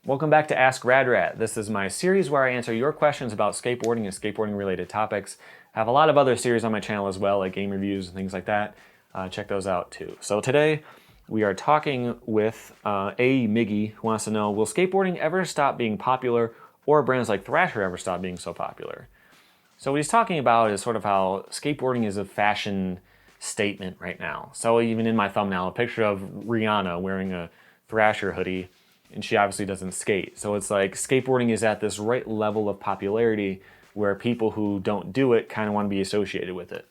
Welcome back to Ask Radrat. This is my series where I answer your questions about skateboarding and skateboarding related topics. I have a lot of other series on my channel as well, like game reviews and things like that. Check those out too. So today we are talking with A. Miggy, who wants to know, will skateboarding ever stop being popular, or brands like Thrasher ever stop being so popular? So what he's talking about is sort of how skateboarding is a fashion statement right now. So even in my thumbnail, a picture of Rihanna wearing a Thrasher hoodie, and she obviously doesn't skate. So it's like skateboarding is at this right level of popularity where people who don't do it kind of want to be associated with it.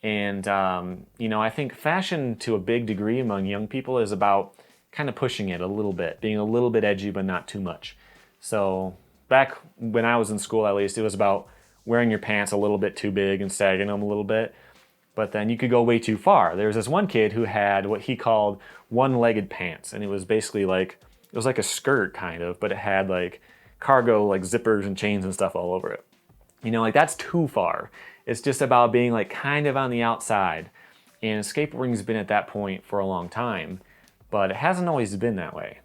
And, I think fashion to a big degree among young people is about kind of pushing it a little bit, being a little bit edgy, but not too much. So back when I was in school, at least, it was about wearing your pants a little bit too big and sagging them a little bit. But then you could go way too far. There was this one kid who had what he called one-legged pants, and it was basically like, it was like a skirt kind of, but it had like cargo, like zippers and chains and stuff all over it. That's too far. It's just about being like kind of on the outside. And skateboarding's been at that point for a long time, but it hasn't always been that way.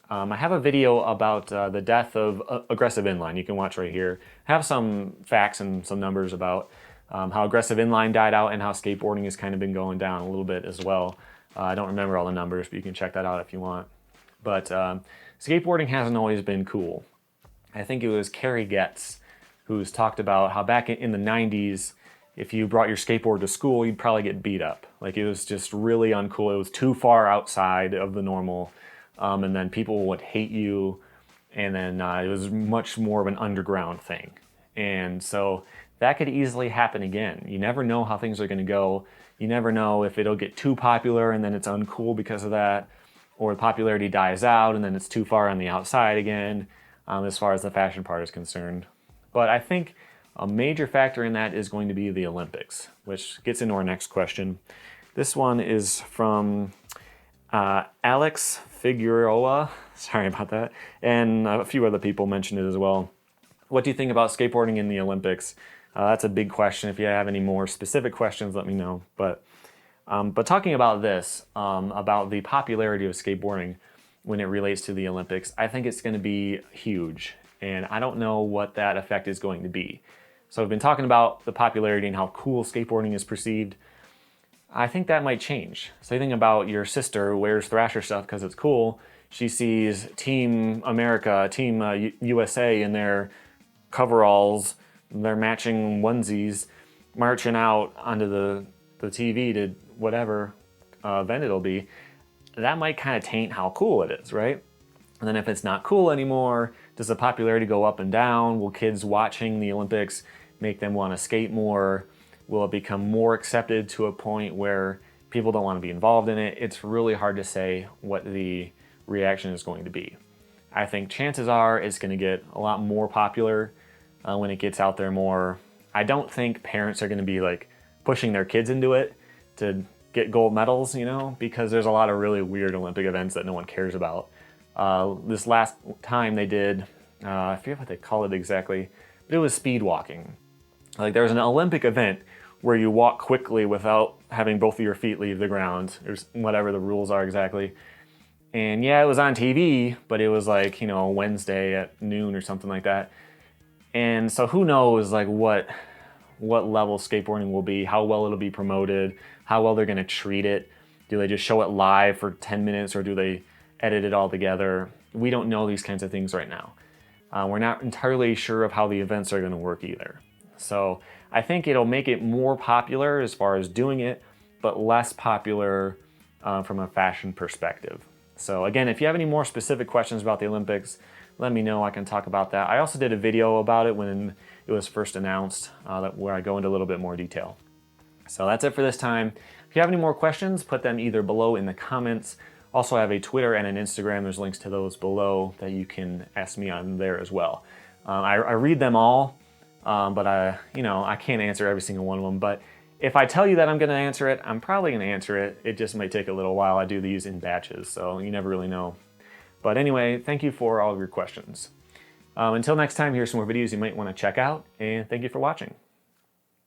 I have a video about the death of aggressive inline. You can watch right here. I have some facts and some numbers about how aggressive inline died out and how skateboarding has kind of been going down a little bit as well. I don't remember all the numbers, but you can check that out if you want. But skateboarding hasn't always been cool. I think it was Carrie Getz who's talked about how back in the 90s, if you brought your skateboard to school, you'd probably get beat up. Like, it was just really uncool. It was too far outside of the normal. And then people would hate you. And then it was much more of an underground thing. And so that could easily happen again. You never know how things are going to go. You never know if it'll get too popular and then it's uncool because of that, or the popularity dies out and then it's too far on the outside again, as far as the fashion part is concerned. But I think a major factor in that is going to be the Olympics, which gets into our next question. This one is from Alex Figueroa, sorry about that, and a few other people mentioned it as well. What do you think about skateboarding in the Olympics? That's a big question. If you have any more specific questions, let me know. But talking about this, about the popularity of skateboarding when it relates to the Olympics, I think it's going to be huge. And I don't know what that effect is going to be. So I've been talking about the popularity and how cool skateboarding is perceived. I think that might change. So you think about your sister who wears Thrasher stuff because it's cool. She sees Team America, Team USA in their coveralls, their matching onesies, marching out onto the TV to whatever event it'll be. That might kind of taint how cool it is, right? And then if it's not cool anymore, does the popularity go up and down? Will kids watching the Olympics make them want to skate more? Will it become more accepted to a point where people don't want to be involved in it? It's really hard to say what the reaction is going to be. I think chances are it's going to get a lot more popular when it gets out there more. I don't think parents are going to be like pushing their kids into it to get gold medals, because there's a lot of really weird Olympic events that no one cares about. This last time they did, I forget what they call it exactly, but it was speed walking. Like, there was an Olympic event where you walk quickly without having both of your feet leave the ground, or whatever the rules are exactly. And yeah, it was on TV, but it was like, Wednesday at noon or something like that. And so who knows like what level skateboarding will be, how well it'll be promoted, how well they're going to treat it. Do they just show it live for 10 minutes or do they edit it all together? We don't know these kinds of things right now. We're not entirely sure of how the events are going to work either. So I think it'll make it more popular as far as doing it, but less popular from a fashion perspective. So again, if you have any more specific questions about the Olympics, let me know. I can talk about that. I also did a video about it when it was first announced, where I go into a little bit more detail. So that's it for this time. If you have any more questions, put them either below in the comments. Also, I have a Twitter and an Instagram. There's links to those below that you can ask me on there as well. I read them all, but I can't answer every single one of them. But if I tell you that I'm going to answer it, I'm probably going to answer it. It just might take a little while. I do these in batches, so you never really know. But anyway, thank you for all of your questions. Until next time, here's some more videos you might want to check out, and thank you for watching.